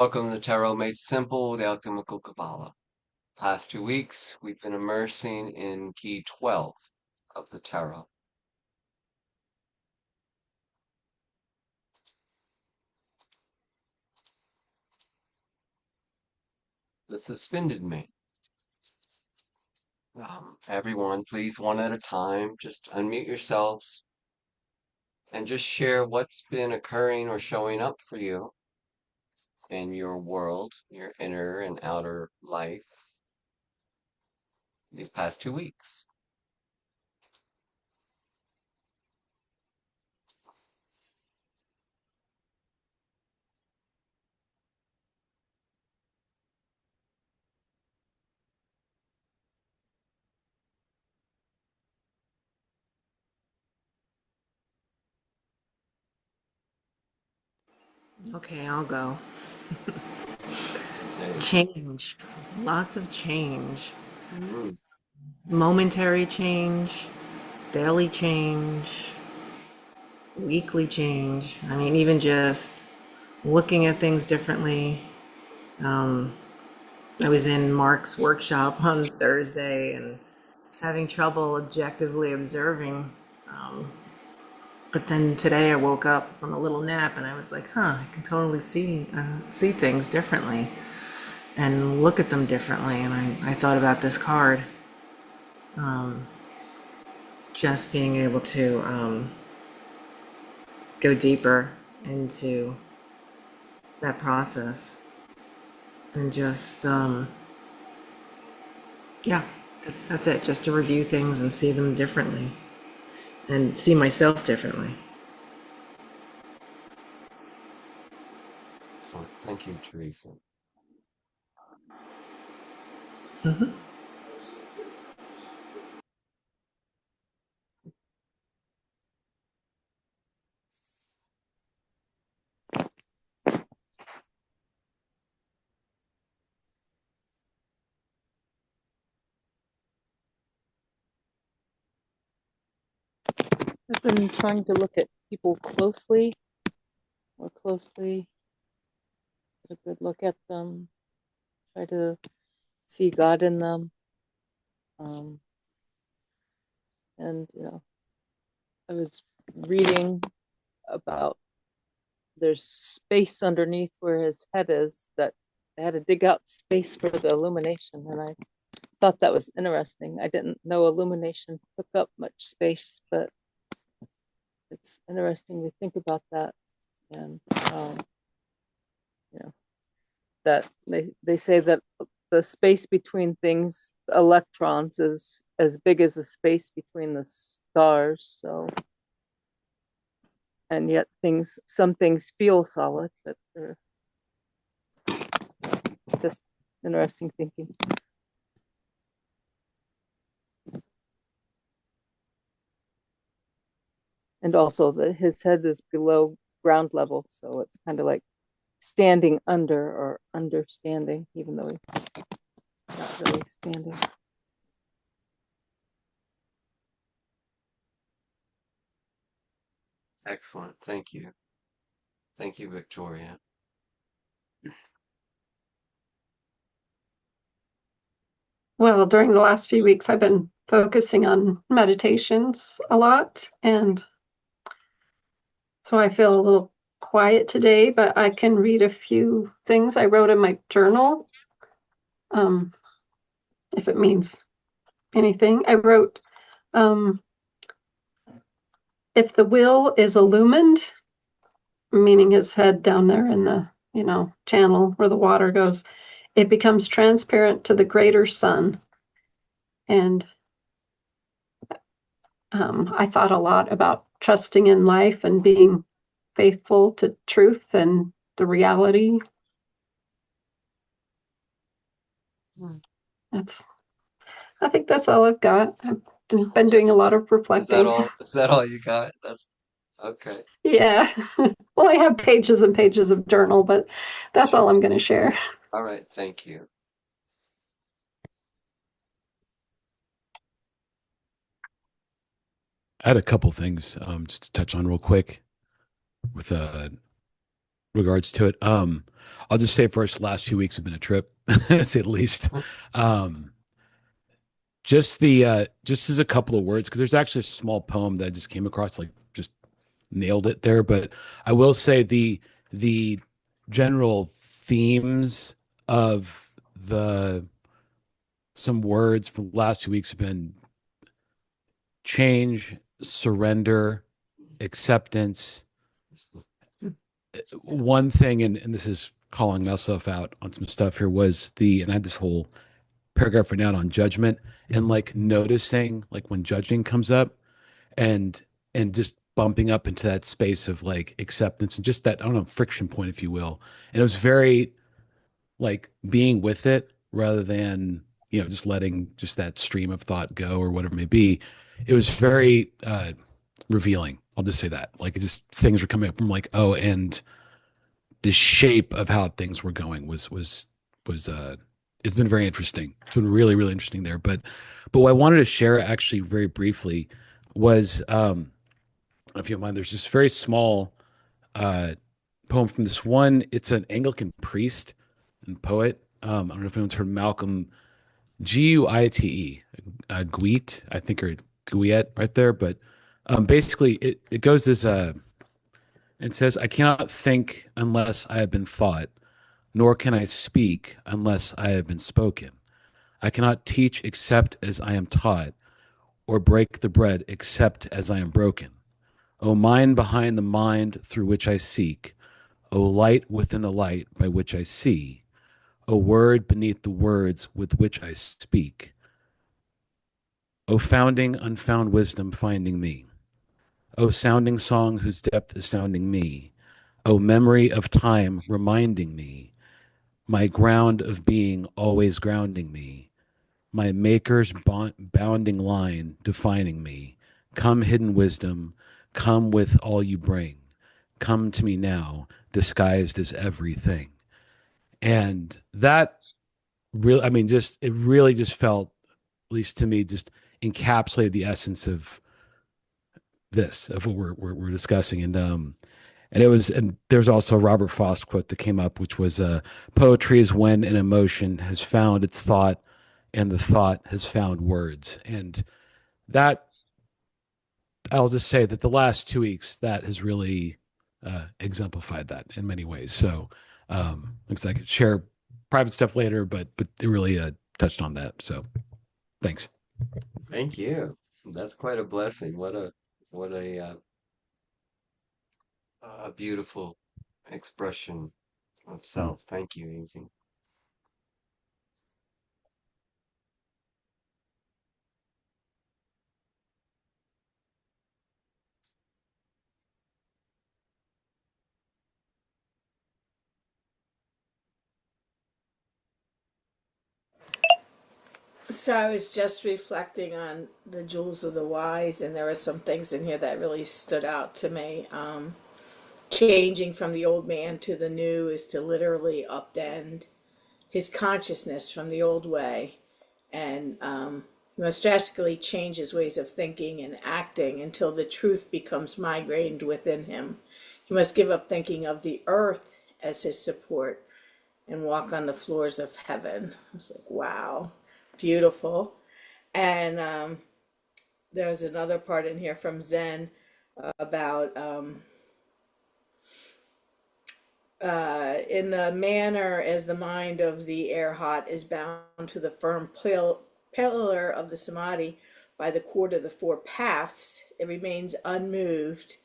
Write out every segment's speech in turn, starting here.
Welcome to Tarot Made Simple, the Alchemical Cabala. Past 2 weeks, we've been immersing in key 12 of the Tarot. The Suspended Main. Everyone, please, one at a time, just unmute yourselves and just share what's been occurring or showing up for you in your world, your inner and outer life these past 2 weeks. Okay, I'll go. Okay. Change. Lots of change. Mm, Momentary change, daily change, weekly change. I mean, even just looking at things differently. Um, I was in Mark's workshop on Thursday and was having trouble objectively observing. Um, but then today I woke up from a little nap and I was like, huh, I can totally see things differently and look at them differently. And I thought about this card, just being able to go deeper into that process and just, yeah, that's it. Just to review things and see them differently and see myself differently. excellent. Thank you, Teresa. I've been trying to look at people more closely, get a good look at them, try to see God in them. Um, and, I was reading about there's space underneath where his head is that they had to dig out space for the illumination. And I thought that was interesting. I didn't know illumination took up much space, but it's interesting to think about that. And, you know, that they say that the space between things, electrons, is as big as the space between the stars. So, and yet some things feel solid, but they're just interesting thinking. And also that his head is below ground level, so it's kind of like standing under or understanding, even though he's not really standing. Excellent. Thank you. Thank you, Victoria. Well, during the last few weeks, I've been focusing on meditations a lot. And so I feel a little quiet today, but I can read a few things I wrote in my journal, um, if it means anything. I wrote, um, if the will is illumined, meaning his head down there in the, channel where the water goes, it becomes transparent to the greater sun. And I thought a lot about trusting in life and being faithful to truth and the reality. Hmm. I think that's all I've got. I've been doing a Is, lot of is that reflecting. all? Is that all you got? That's okay. Yeah. Well, I have pages and pages of journal, but that's all Sure. I'm going to share. All right. Thank you. I had a couple things just to touch on real quick with regards to it. I'll just say first, last 2 weeks have been a trip, to say the least. Um, just as a couple of words, because there's actually a small poem that I just came across, like just nailed it there. But I will say the general themes of the some words for the last 2 weeks have been change, surrender, acceptance. One thing, and this is calling myself out on some stuff here, was and I had this whole paragraph written out on judgment and like noticing like when judging comes up and just bumping up into that space of like acceptance and just that, I don't know, friction point, if you will. And it was very like being with it rather than, just letting just that stream of thought go or whatever it may be. It was very revealing. I'll just say that. Like it just things were coming up from like, oh, and the shape of how things were going was it's been very interesting. It's been really, really interesting there. But what I wanted to share actually very briefly was if you don't mind, there's this very small uh, poem from this one. It's an Anglican priest and poet. I don't know if anyone's heard Malcolm Guite, Guite, I think, or Guiet right there. But basically, it goes as it says, "I cannot think unless I have been thought, nor can I speak unless I have been spoken. I cannot teach except as I am taught, or break the bread except as I am broken. O mind behind the mind through which I seek, O light within the light by which I see, O word beneath the words with which I speak, O founding unfound wisdom finding me, O sounding song whose depth is sounding me, O memory of time reminding me, my ground of being always grounding me, my maker's bounding line defining me. Come, hidden wisdom, come with all you bring. Come to me now, disguised as everything." And that really, I mean, just, it really just felt, at least to me, just encapsulated the essence of of what we're discussing. And it was, and there's also a Robert Frost quote that came up, which was, poetry is when an emotion has found its thought and the thought has found words. And that, I'll just say that the last 2 weeks, that has really exemplified that in many ways. So, looks like I could share private stuff later, but it really touched on that. So, thanks. Thank you. That's quite a blessing. What a beautiful expression of Mm. self. Thank you, Easy. So I was just reflecting on the Jewels of the Wise, and there were some things in here that really stood out to me. Changing from the old man to the new is to literally upend his consciousness from the old way, and he must drastically change his ways of thinking and acting until the truth becomes migrained within him. He must give up thinking of the earth as his support and walk on the floors of heaven. I was like, wow, beautiful. And there's another part in here from Zen about in the manner as the mind of the air hot is bound to the firm pillar of the samadhi by the cord of the four paths, it remains unmoved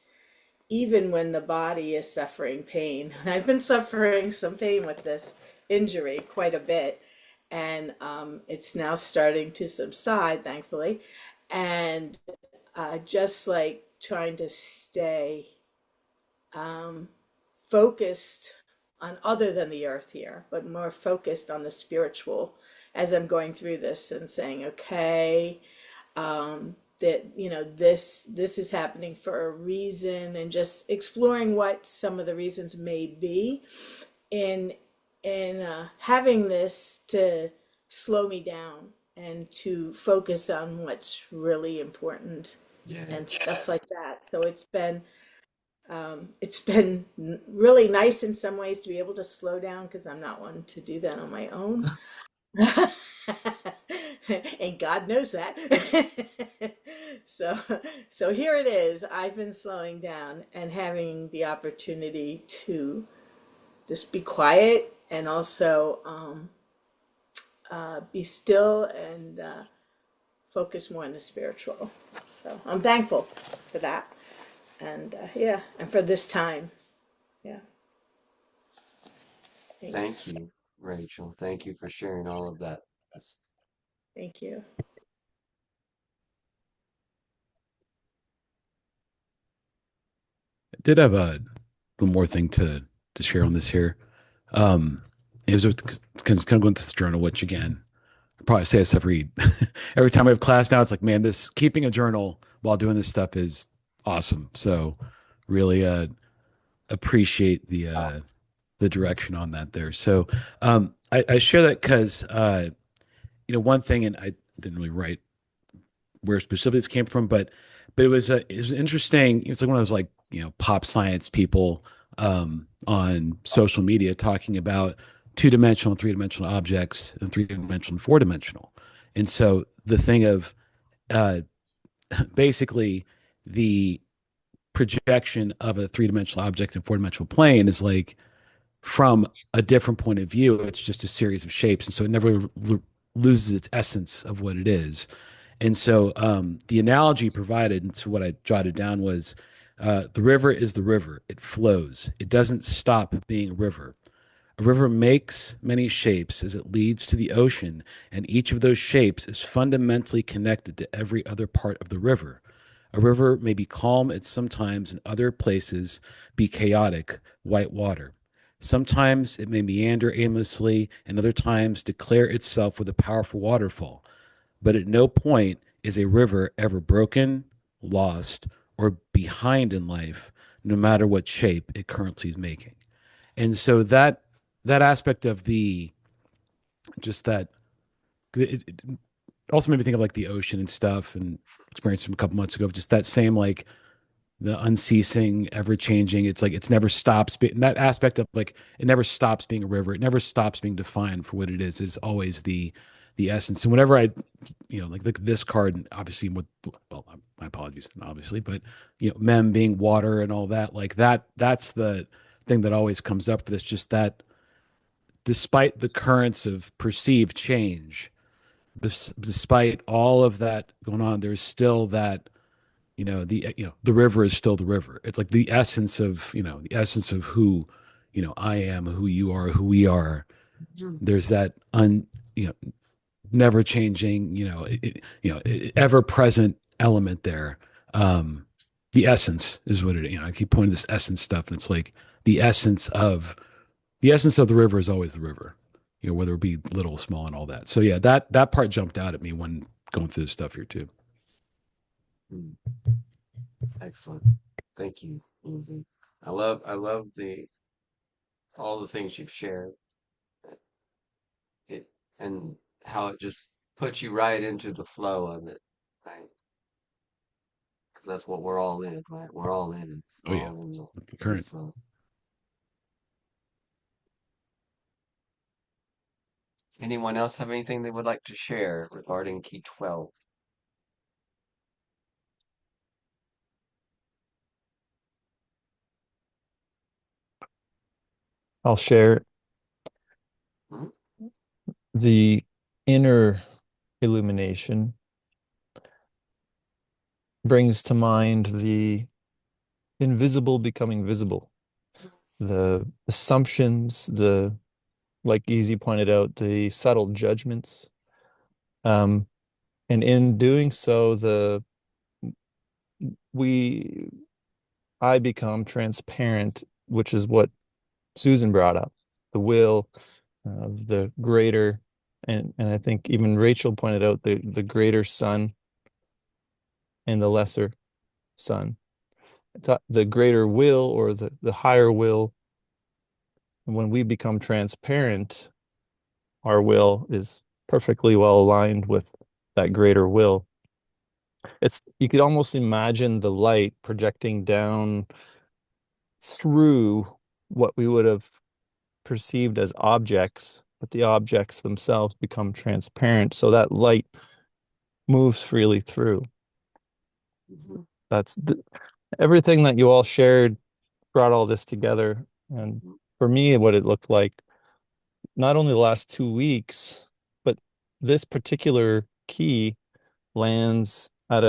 even when the body is suffering pain. I've been suffering some pain with this injury quite a bit, and it's now starting to subside, thankfully. And just like trying to stay focused on other than the earth here, but more focused on the spiritual as I'm going through this and saying, okay, that this is happening for a reason, and just exploring what some of the reasons may be in having this to slow me down and to focus on what's really important and stuff Yes. like that. So it's been It's been really nice in some ways to be able to slow down because I'm not one to do that on my own. And God knows that. so so here it is. I've been slowing down and having the opportunity to just be quiet and also be still and focus more on the spiritual. So I'm thankful for that. And yeah, and for this time. Yeah. Thank Thanks. you, Rachel. Thank you for sharing all of that. That's Thank you. I did have one more thing to share on this here. Um, it was kind of going through this journal, which again, I probably say this every time I have class now. It's like, man, this keeping a journal while doing this stuff is awesome. So really appreciate the direction on that there. So I share that because one thing, and I didn't really write where specifically this came from, but it was interesting. It's like one of those like pop science people on social media talking about two-dimensional, three-dimensional objects, and three-dimensional, and four-dimensional. And so the thing of uh, basically the projection of a three-dimensional object in a four-dimensional plane is like from a different point of view. It's just a series of shapes, and so it never loses its essence of what it is. And so the analogy provided, and so what I jotted down was the river is the river. It flows. It doesn't stop being a river. A river makes many shapes as it leads to the ocean, and each of those shapes is fundamentally connected to every other part of the river. A river may be calm at some times, and other places be chaotic, white water. Sometimes it may meander aimlessly, and other times declare itself with a powerful waterfall. But at no point is a river ever broken, lost, or behind in life, no matter what shape it currently is making. And so that aspect of the just that it also made me think of like the ocean and stuff and experience from a couple months ago of just that same like the unceasing, ever changing. It's like it's never stops. That aspect of like it never stops being a river. It never stops being defined for what it is. It's always the essence. And whenever I, like this card, and obviously with well, my apologies, obviously, but mem being water and all that, like that's the thing that always comes up for this. Just that, despite the currents of perceived change, despite all of that going on, there's still that the river is still the river. It's like the essence of the essence of who I am, who you are, who we are. There's that you know never changing ever present element there. um the essence is what it I keep pointing to this essence stuff, and it's like the essence of the river is always the river, whether it be little, small, and all that. So yeah, that part jumped out at me when going through this stuff here too. mm, excellent. Thank you, Lindsay. I love the all the things you've shared. It and how it just puts you right into the flow of it, right? Because that's what we're all in, right? We're all in it. Oh We're yeah, all in the the current. flow. Anyone else have anything they would like to share regarding key 12? I'll share Hmm? the inner illumination brings to mind the invisible becoming visible, the assumptions, like Easy pointed out, the subtle judgments. Um, and in doing so, we I become transparent, which is what Susan brought up, the will, the greater, and I think even Rachel pointed out the greater sun and the lesser sun. The greater will, or the higher will, when we become transparent, our will is perfectly well aligned with that greater will. You could almost imagine the light projecting down through what we would have perceived as objects, but the objects themselves become transparent. So that light moves freely through. Mhm. That's everything that you all shared brought all this together. And Mhm. for me, what it looked like, not only the last 2 weeks, but this particular key lands at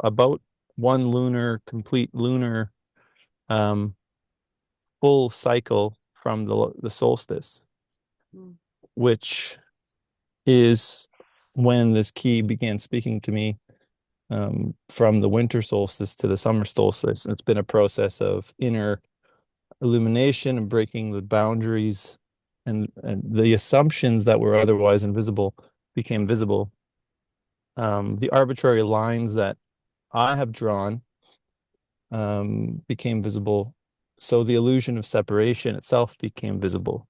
about one complete lunar um, full cycle from the solstice, which is when this key began speaking to me from the winter solstice to the summer solstice. It's been a process of inner illumination and breaking the boundaries, and the assumptions that were otherwise invisible became visible. The arbitrary lines that I have drawn became visible. So the illusion of separation itself became visible,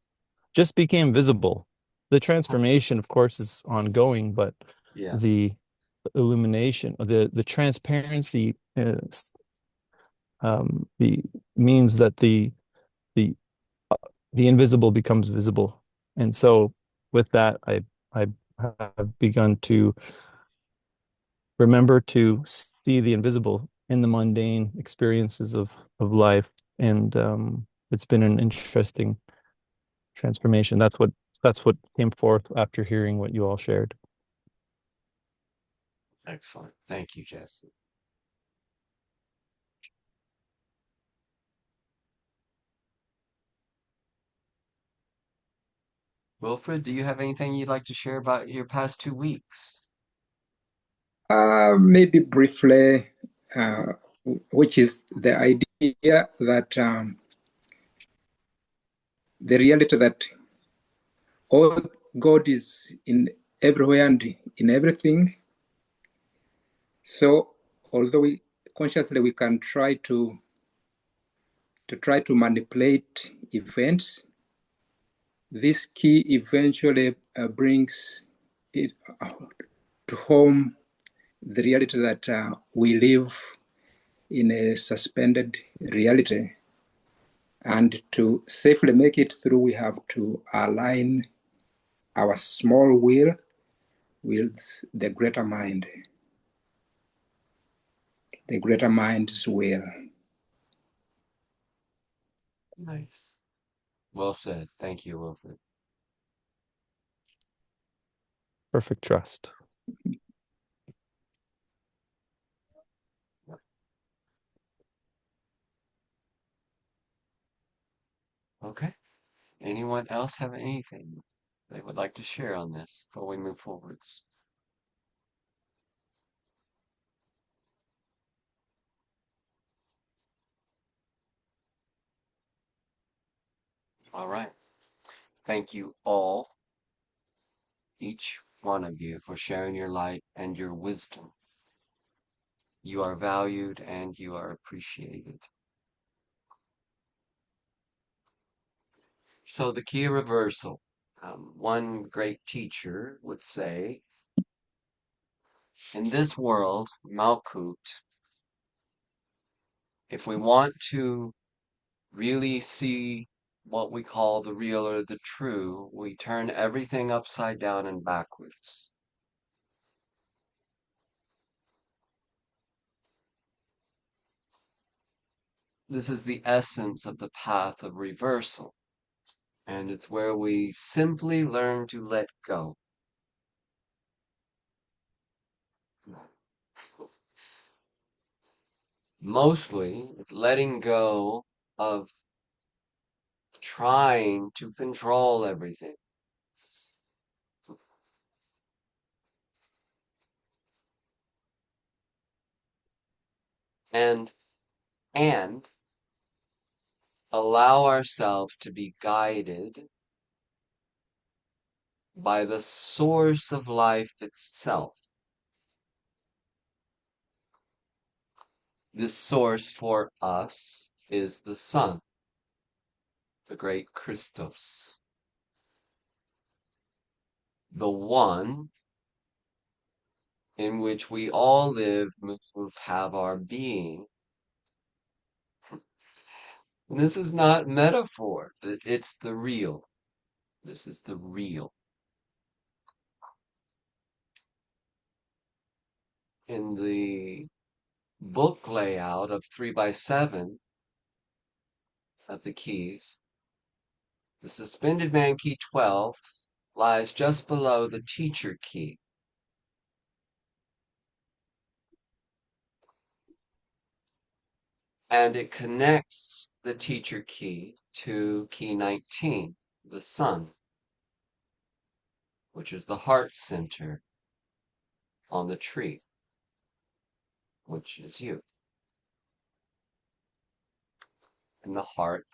just became visible. The transformation, of course, is ongoing, but Yeah. the illumination, the transparency, the means that the the invisible becomes visible. And so with that, I have begun to remember to see the invisible in the mundane experiences of life. And it's been an interesting transformation. That's what came forth after hearing what you all shared. Excellent. Thank you, Jesse. Wilfred, do you have anything you'd like to share about your past 2 weeks? Maybe briefly, which is the idea that the reality that all God is in everywhere and in everything. So, although we consciously we can try to manipulate events, this key eventually brings it to home the reality that we live in a suspended reality. And to safely make it through, we have to align our small will with the greater mind, the greater mind's will. Nice. Well said. Thank you, Wilfred. Perfect trust. Okay. Anyone else have anything they would like to share on this before we move forwards? All right. Thank you all, each one of you, for sharing your light and your wisdom. You are valued and you are appreciated. So the key of reversal. One great teacher would say, in this world, Malkut, if we want to really see what we call the real or the true, we turn everything upside down and backwards. This is the essence of the path of reversal, and it's where we simply learn to let go. Mostly letting go of trying to control everything. And and allow ourselves to be guided by the source of life itself. This source for us is the sun, the great Christos, the one in which we all live, move, have our being. And this is not metaphor, it's the real. This is the real. In the book layout of 3x7 of the keys, the suspended man key 12 lies just below the teacher key. And it connects the teacher key to key 19, the sun, which is the heart center on the tree, which is you. And the heart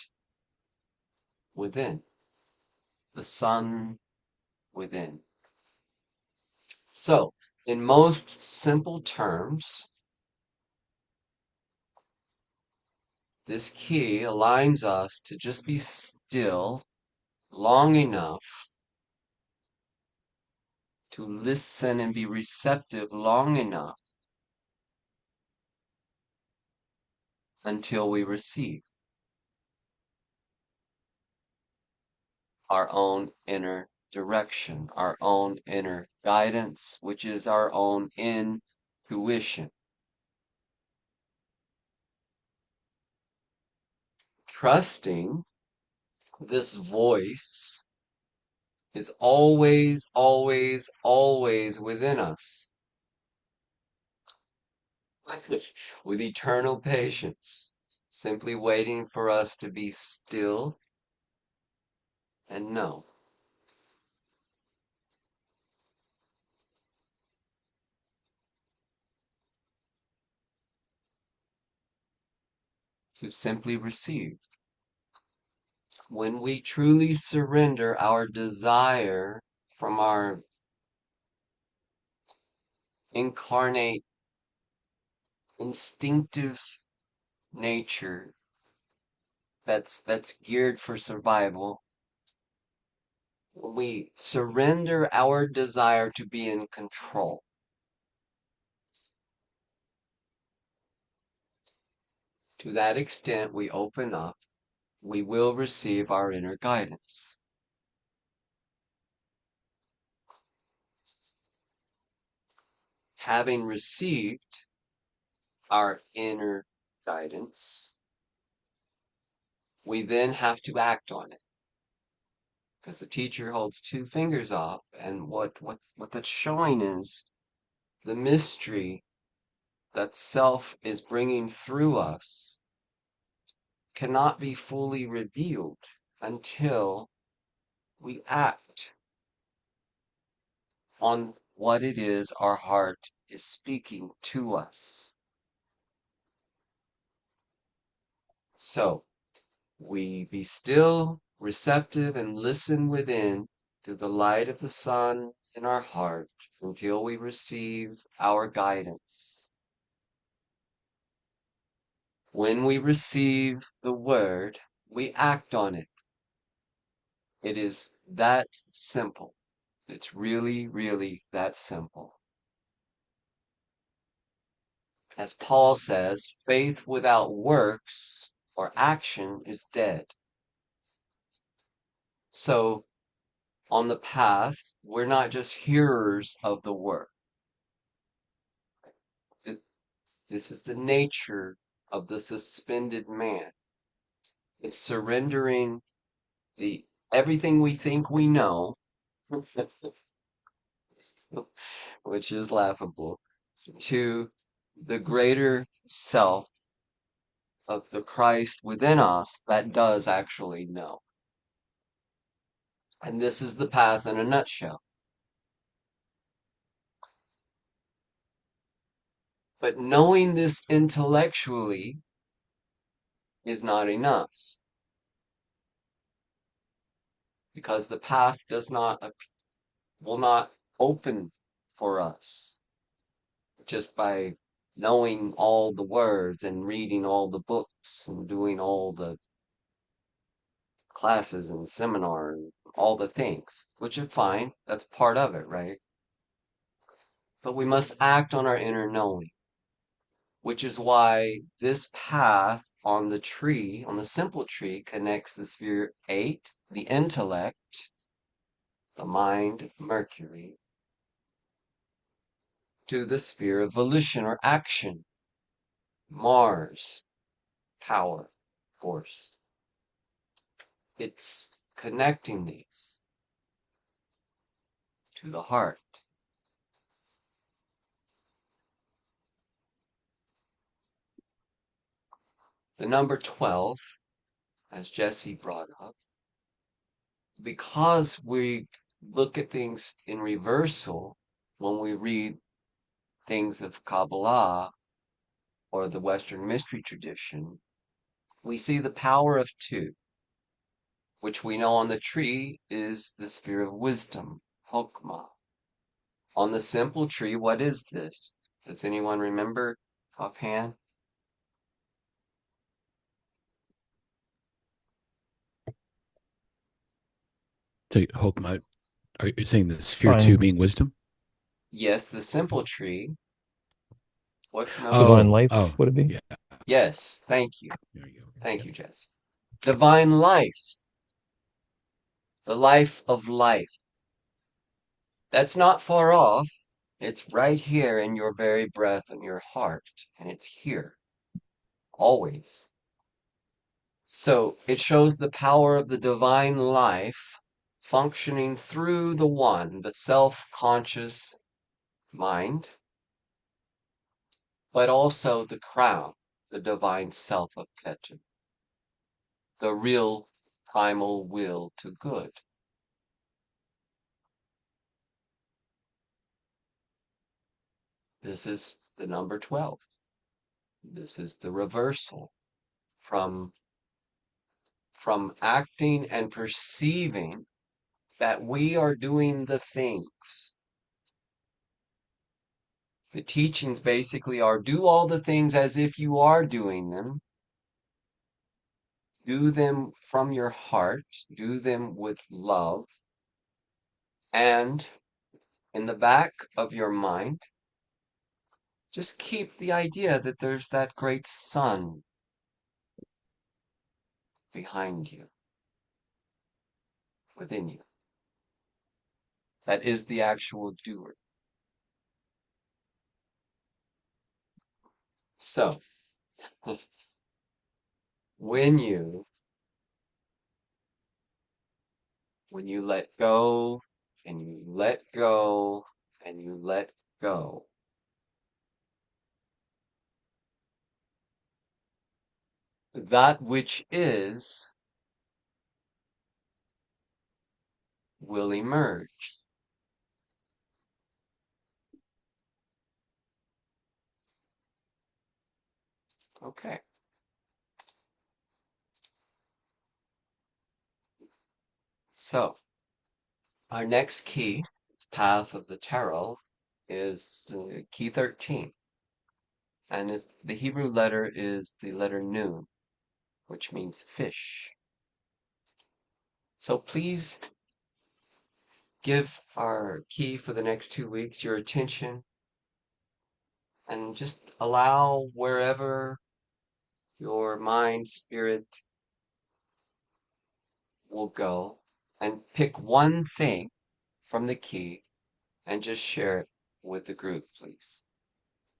within, the sun within. So, in most simple terms, this key aligns us to just be still long enough to listen and be receptive long enough until we receive our own inner direction, our own inner guidance, which is our own intuition. Trusting this voice is always, always, always within us, with eternal patience, simply waiting for us to be still and know. To simply receive. When we truly surrender our desire from our incarnate, instinctive nature that's geared for survival, when we surrender our desire to be in control, to that extent we open up, we will receive our inner guidance. Having received our inner guidance, we then have to act on it. Because the teacher holds two fingers up, and what that's showing is the mystery that self is bringing through us cannot be fully revealed until we act on what it is our heart is speaking to us. So, we be still, receptive, and listen within to the light of the sun in our heart until we receive our guidance. When we receive the word, we act on it. It is that simple. It's really, really that simple. As Paul says, faith without works or action is dead. So, on the path, we're not just hearers of the word. This is the nature of the suspended man. It's surrendering the everything we think we know, which is laughable, to the greater self of the Christ within us that does actually know. And this is the path in a nutshell. But knowing this intellectually is not enough, because the path will not open for us just by knowing all the words and reading all the books and doing all the classes and seminars, all the things, which are fine. That's part of it, right? But we must act on our inner knowing. which is why this path on the tree, on the simple tree, connects the sphere 8, the intellect, the mind, Mercury, to the sphere of volition or action, Mars, power, force. It's connecting these to the heart. The number 12, as Jesse brought up, because we look at things in reversal when we read things of Kabbalah or the Western mystery tradition, we see the power of 2, which we know on the tree is the sphere of wisdom, Hokmah. On the simple tree, what is this? Does anyone remember offhand? So, Hokmah, are you saying the sphere two Divine, being wisdom? Yes, the simple tree. What's number divine Oh, life oh, would it be? yeah. Yes, thank you. There you go. Thank Yep. you, Jess. Divine life, the life of life. That's not far off. It's right here in your very breath and your heart, and it's here, always. So it shows the power of the divine life functioning through the one, the self-conscious mind, but also the crown, the divine self of Ketu, the real primal will to good. This is the number 12. This is the reversal from acting and perceiving that we are doing the things. The teachings basically are do all the things as if you are doing them. Do them from your heart. Do them with love. And in the back of your mind, just keep the idea that there's that great sun behind you, within you, that is the actual doer. So, when you let go and you let go and you let go, that which is will emerge. Okay. So, our next key, path of the tarot, is key 13. And the Hebrew letter is the letter Nun, which means fish. So please give our key for the next 2 weeks your attention and just allow wherever your mind, spirit will go and pick one thing from the key and just share it with the group, please.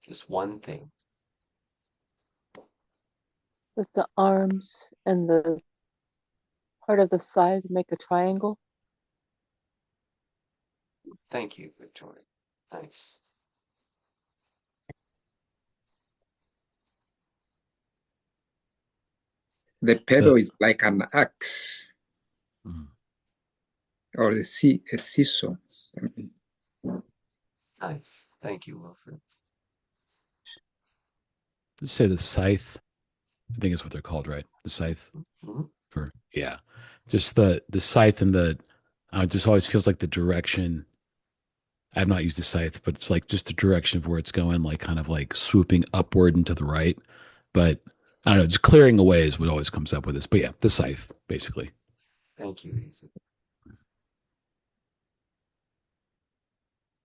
Just one thing. With the arms and the part of the side make a triangle. Thank you, Victoria. Nice. The pedal is like an axe Mhm. or a seesaw. Nice. Thank you, Wilfred. Let's say the scythe. I think is what they're called, right? The scythe Mhm. for yeah. Just the scythe and the it just always feels like the direction. I've not used the scythe, but it's like just the direction of where it's going, like kind of like swooping upward and to the right. But I don't know, just clearing away is what always comes up with this. But yeah, the scythe, basically. Thank you, Ethan.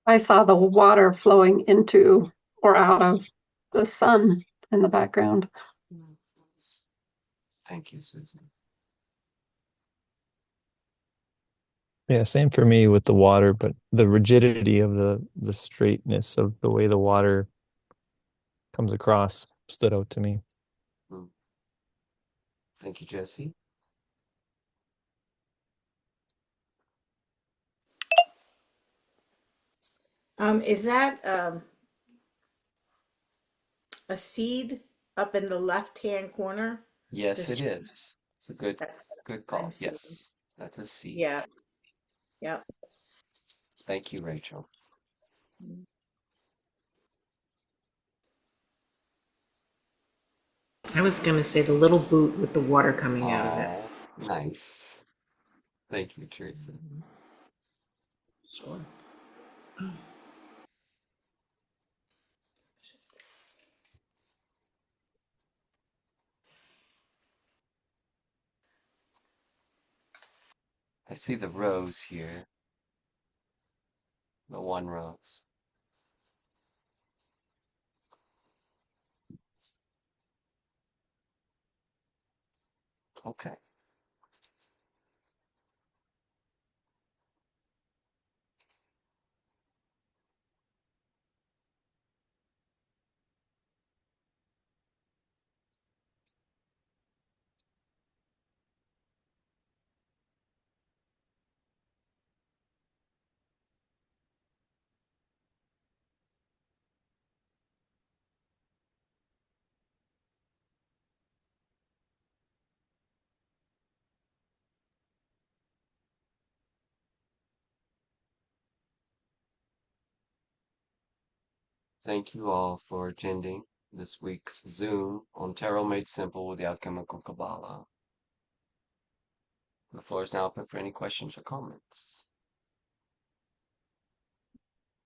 I saw the water flowing into or out of the sun in the background. Thank you, Susan. Yeah, same for me with the water, but the rigidity of the straightness of the way the water comes across stood out to me. Mm. Thank you, Jesse. Is that a seed up in the left-hand corner? Yes, it This is. It's a good good I'm call. seeing. Yes, that's a seed. Yeah. Yep. Thank you, Rachel. I was gonna say the little boot with the water coming out of it. Oh, nice. Thank you, Teresa. Sure. I see the rose here, the one rose. Okay. Thank you all for attending this week's Zoom on Tarot Made Simple with the Alchemical Cabala. The floor is now open for any questions or comments.